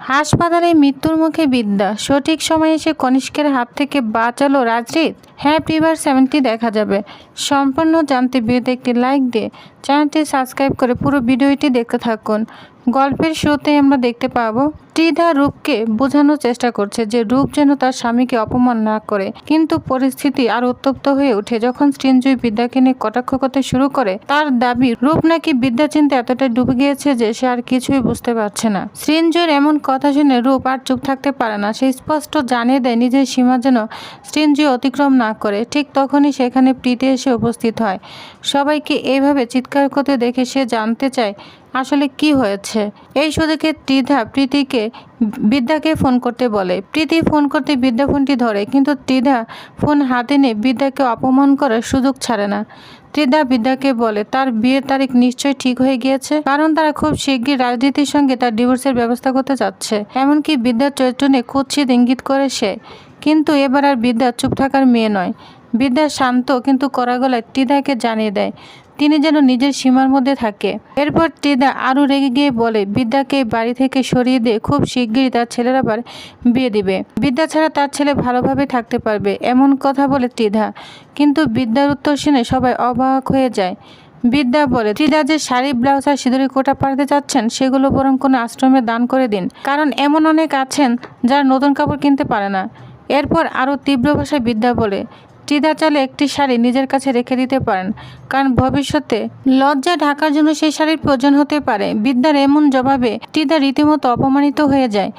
হাসপাতালে মৃত্যুর মুখে বিদ্যা, সঠিক সময়ে এসে কনিষ্কের হাত থেকে বাঁচালো রাজরিত। হ্যাপি বার্থডে দেখা যাবে। সম্পূর্ণ জানতে ভিডিওতে একটি লাইক দিয়ে চ্যানেলটি সাবস্ক্রাইব করে পুরো ভিডিওটি দেখতে থাকুন। গল্পের শুরুতেই আমরা দেখতে পাবো ত্রিধা রূপকে বোঝানোর চেষ্টা করছে যে রূপ যেন তার স্বামীকে অপমান না করে, কিন্তু পরিস্থিতি আর উত্তপ্ত হয়ে ওঠে যখন সৃঞ্জয় বিদ্যাকে নিয়ে কটাক্ষ করতে শুরু করে। তার দাবি রূপ নাকি বিদ্যা চিন্তা এতটাই ডুবে গিয়েছে যে সে আর কিছুই বুঝতে পারছে না। সৃঞ্জয়ের এমন কথা শুনে রূপ আর চুপ থাকতে পারে না। সে স্পষ্ট জানিয়ে দেয় নিজের সীমা যেন সৃঞ্জয় অতিক্রম না করে। ঠিক তখনই সেখানে প্রীতি এসে উপস্থিত হয়। সবাইকে এইভাবে চিৎকার করতে দেখে সে জানতে চায় আসলে কি হয়েছে। এই সুযোগে ত্রিধা প্রীতিকে বিদ্যাকে ফোন করতে বলে। প্রীতি ফোন করতে বিদ্যা ফোনটি ধরে, কিন্তু ত্রিধা ফোন হাতে নিয়ে বিদ্যাকে অপমান করার সুযোগ ছাড়ে না। ত্রিধা বিদ্যাকে বলে তার বিয়ের তারিখ নিশ্চয়ই ঠিক হয়ে গিয়েছে, কারণ তারা খুব শিগগির রাজনীতির সঙ্গে তার ডিভোর্সের ব্যবস্থা করতে যাচ্ছে। এমনকি বিদ্যার চরিত্র নিয়ে কুৎসিত ইঙ্গিত করে সে। কিন্তু এবার আর বিদ্যা চুপ থাকার মেয়ে নয়। বিদ্যা শান্ত কিন্তু কড়া গলায় ত্রিধাকে জানিয়ে দেয় তিনি যেন নিজের সীমার মধ্যে থাকে। এরপর ত্রিধা আরও রেগে গিয়ে বলে বিদ্যাকে বাড়ি থেকে সরিয়ে দিয়ে খুব শিগগিরই তার ছেলের আবার বিয়ে দিবে। বিদ্যা ছাড়া তার ছেলে ভালোভাবে থাকতে পারবে, এমন কথা বলে ত্রিধা। কিন্তু বিদ্যার উত্তর শুনে সবাই অবাক হয়ে যায়। বিদ্যা বলে ত্রিধা যে শাড়ি, ব্লাউজ আর সিঁদুরের কোটা পাঠাতে চাচ্ছেন সেগুলো বরং কোনো আশ্রমে দান করে দিন, কারণ এমন অনেক আছেন যারা নতুন কাপড় কিনতে পারে না। এরপর আরও তীব্র ভাষায় বিদ্যা বলে ত্রিধা চাইলে একটি শাড়ি নিজের কাছে রেখে দিতে পারেন, কারণ ভবিষ্যতে লজ্জা ঢাকার জন্য সেই শাড়ির প্রয়োজন হতে পারে। বিদ্যার এমন জবাবে ত্রিধা রীতিমতো অপমানিত হয়ে যায়।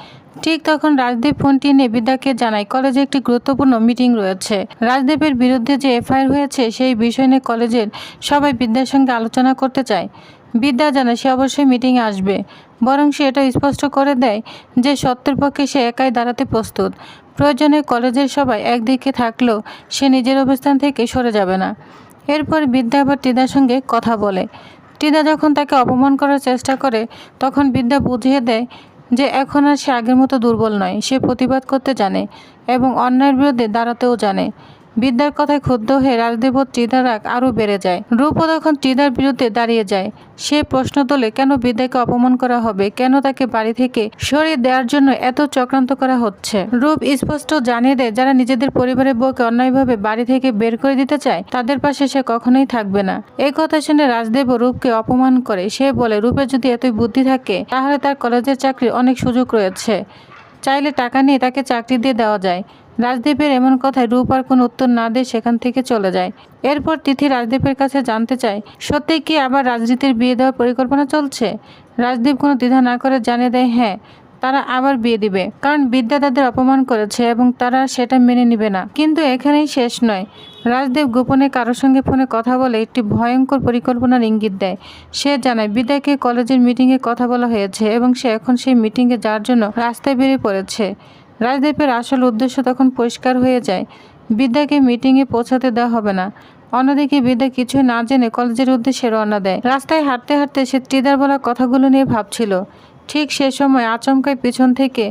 ঠিক তখন রাজদীপ ফোনটি নিয়ে বিদ্যাকে জানায় কলেজে একটি গুরুত্বপূর্ণ মিটিং রয়েছে। রাজদীপের বিরুদ্ধে যে এফআইআর হয়েছে সেই বিষয় নিয়ে কলেজের সবাই বিদ্যার সঙ্গে আলোচনা করতে চায়। বিদ্যা জানায় সে অবশ্যই মিটিংয়ে আসবে, বরং সে এটা স্পষ্ট করে দেয় যে সত্যের পক্ষে সে একাই দাঁড়াতে প্রস্তুত। প্রয়োজনে কলেজের সবাই একদিকে থাকলেও সে নিজের অবস্থান থেকে সরে যাবে না। এরপর বিদ্যা আবার ত্রিধার সঙ্গে কথা বলে। ত্রিধা যখন তাকে অপমান করার চেষ্টা করে তখন বিদ্যা বুঝিয়ে দেয় যে এখন আর সে আগের মতো দুর্বল নয়। সে প্রতিবাদ করতে জানে এবং অন্যায়ের বিরুদ্ধে দাঁড়াতেও জানে। বিদ্যার কথায় ক্ষুব্ধ হয়ে রাজদীপ ও ত্রিধার রাগ আরও বেড়ে যায়। রূপও তখন ত্রিধার বিরুদ্ধে দাঁড়িয়ে যায়। সে প্রশ্ন তোলে কেন বিদ্যাকে অপমান করা হবে, কেন তাকে বাড়ি থেকে সরিয়ে দেওয়ার জন্য এত চক্রান্ত করা হচ্ছে। রূপ স্পষ্ট জানিয়ে দেয় যারা নিজেদের পরিবারের বউকে অন্যায়ভাবে বাড়ি থেকে বের করে দিতে চায় তাদের পাশে সে কখনোই থাকবে না। এই কথা শুনে রাজদেব রূপকে অপমান করে। সে বলে রূপের যদি এতই বুদ্ধি থাকে তাহলে তার কলেজের চাকরির অনেক সুযোগ রয়েছে, চাইলে টাকা নিয়ে তাকে চাকরি দিয়ে দেওয়া যায়। রাজদীপের এমন কথায় রূপ আর কোনো উত্তর না দিয়ে সেখান থেকে চলে যায়। এরপর তিথি রাজদীপের কাছে জানতে চায় সত্যিই কি আবার রাজনীতির বিয়ে দেওয়ার পরিকল্পনা চলছে। রাজদীপ কোনো দ্বিধা না করে জানিয়ে দেয় হ্যাঁ, তারা আবার বিয়ে দিবে, কারণ বিদ্যা তাদের অপমান করেছে এবং তারা সেটা মেনে নিবে না। কিন্তু এখানেই শেষ নয়। রাজদেব গোপনে কারোর সঙ্গে ফোনে কথা বলে একটি ভয়ঙ্কর পরিকল্পনার ইঙ্গিত দেয়। সে জানায় বিদ্যাকে কলেজের মিটিংয়ে কথা বলা হয়েছে এবং সে এখন সেই মিটিংয়ে যাওয়ার জন্য রাস্তায় বেরিয়ে পড়েছে। রাজদীপের আসল উদ্দেশ্য তখন পরিষ্কার হয়ে যায়। বিদ্যাকে মিটিংয়ে পৌঁছাতে দেওয়া হবে না। অন্যদিকে বিদ্যা কিছু না জেনে কলেজের উদ্দেশ্যে রওনা দেয়। রাস্তায় হাঁটতে হাঁটতে সে ত্রিধার বলা কথাগুলো নিয়ে ভাবছিল। ঠিক সে সময় আচমকাই পিছন থেকে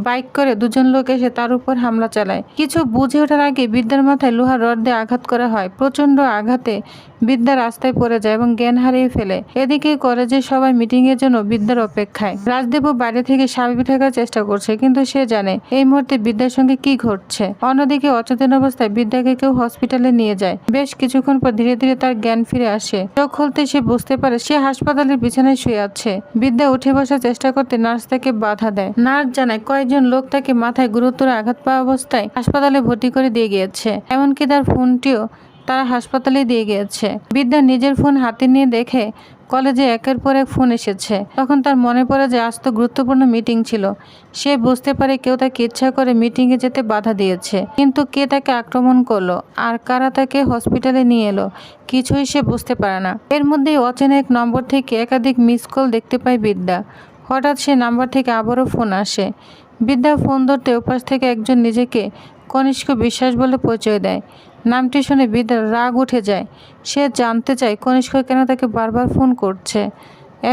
বাইক করে দুজন লোক এসে তার উপর হামলা চালায়। কিছু বুঝে ওঠার আগে বিদ্যার মাথায় লোহার রড দিয়ে আঘাত করা হয়। প্রচণ্ড আঘাতে বিদ্যা রাস্তায় পড়ে যায় এবং জ্ঞান হারিয়ে ফেলে। এদিকে কলেজের সবাই মিটিংয়ের জন্য বিদ্যার অপেক্ষায়। রাজদেবও বাইরে থেকে স্বাভাবিক থাকার চেষ্টা করছে, কিন্তু সে জানে এই মুহূর্তে বিদ্যার সঙ্গে কি ঘটছে। অন্যদিকে অচেতন অবস্থায় বিদ্যাকে কেউ হসপিটালে নিয়ে যায়। বেশ কিছুক্ষণ পর ধীরে ধীরে তার জ্ঞান ফিরে আসে। চোখ খুলতে সে বুঝতে পারে সে হাসপাতালের বিছানায় শুয়ে আছে। বিদ্যা উঠে বসার চেষ্টা করতে নার্স তাকে বাধা দেয়। নার্স জানায় কয়েকজন লোক তাকে মাথায় গুরুতর আঘাত পাওয়া অবস্থায় হাসপাতালে ভর্তি করে দিয়ে গিয়েছে, এমনকি তার ফোনটিও তারা হাসপাতালে দিয়ে গিয়েছে। বিদ্যা নিজের ফোন হাতে নিয়ে দেখে কলেজে একের পর এক ফোন এসেছে। তখন তার মনে পড়ে যে আজ তো গুরুত্বপূর্ণ মিটিং ছিল। সে বুঝতে পারে কেউ তাকে ইচ্ছা করে মিটিংয়ে যেতে বাধা দিয়েছে, কিন্তু কে তাকে আক্রমণ করলো আর কারা তাকে হসপিটালে নিয়ে এলো কিছুই সে বুঝতে পারে না। এর মধ্যেই অচেনা এক নম্বর থেকে একাধিক মিস কল দেখতে পায় বিদ্যা। হঠাৎ সে নাম্বার থেকে আবারও ফোন আসে। বিদ্যা ফোন ধরতে ওপাশ থেকে একজন নিজেকে কনিষ্ক বিশ্বাস বলে পরিচয় দেয়। নামটি শুনে বিদ্যার রাগ উঠে যায়। সে জানতে চায় কনিষ্ক কেন তাকে বারবার ফোন করছে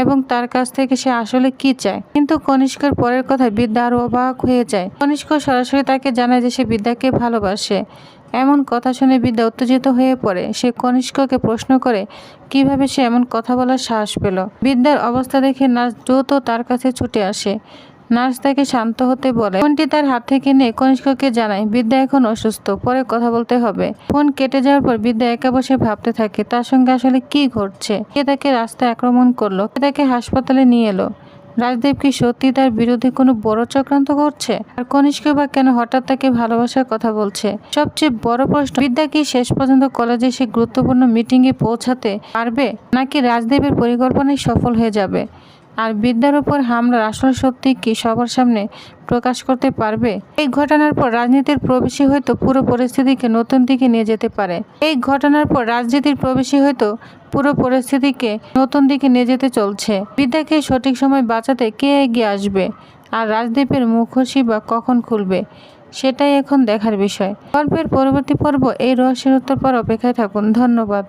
এবং তার কাছ থেকে সে আসলে কি চায়। কিন্তু কনিষ্কের পরের কথায় বিদ্যা আরও অবাক হয়ে যায়। কনিষ্ক সরাসরি তাকে জানায় যে সে বিদ্যাকে ভালোবাসে। এমন কথা শুনে বিদ্যা উত্তেজিত হয়ে পড়ে। সে কনিষ্ককে প্রশ্ন করে কিভাবে সে এমন কথা বলার সাহস পেল। বিদ্যার অবস্থা দেখে নার্স দ্রুত তার কাছে ছুটে আসে। নার্স তাকে শান্ত হতে বলে। ফোনটি তার হাত থেকে নিয়ে কনিষ্ককে জানায় বিদ্যা এখন অসুস্থ, পরে কথা বলতে হবে। ফোন কেটে যাওয়ার পর বিদ্যা একা বসে ভাবতে থাকে তার সঙ্গে আসলে কি ঘটছে। কে তাকে রাস্তায় আক্রমণ করলো, কে তাকে হাসপাতালে নিয়ে এলো। রাজদীপ কি সত্যি তার বিরুদ্ধে কোনো বড় চক্রান্ত করছে? আর কনিষ্ক বা কেন হঠাৎ তাকে ভালোবাসার কথা বলছে? সবচেয়ে বড় প্রশ্ন, বিদ্যা কি শেষ পর্যন্ত কলেজে সে গুরুত্বপূর্ণ মিটিং এ পৌঁছাতে পারবে, নাকি রাজদীপের পরিকল্পনায় সফল হয়ে যাবে? আর বিদ্যার উপর হামলার আসল সত্যি কি সবার সামনে প্রকাশ করতে পারবে? এই ঘটনার পর রাজনীতির প্রবেশই হয়তো পুরো পরিস্থিতিকে নতুন দিকে নিয়ে যেতে পারে। এই ঘটনার পর রাজনীতির প্রবেশই হয়তো পুরো পরিস্থিতিকে নতুন দিকে নিয়ে যেতে চলছে। বিদ্যাকে সঠিক সময় বাঁচাতে কে এগিয়ে আসবে, আর রাজদীপের মুখোশই বা কখন খুলবে, সেটাই এখন দেখার বিষয়। গল্পের পরবর্তী পর্ব এই রহস্যের উত্তর পর অপেক্ষায় থাকুন। ধন্যবাদ।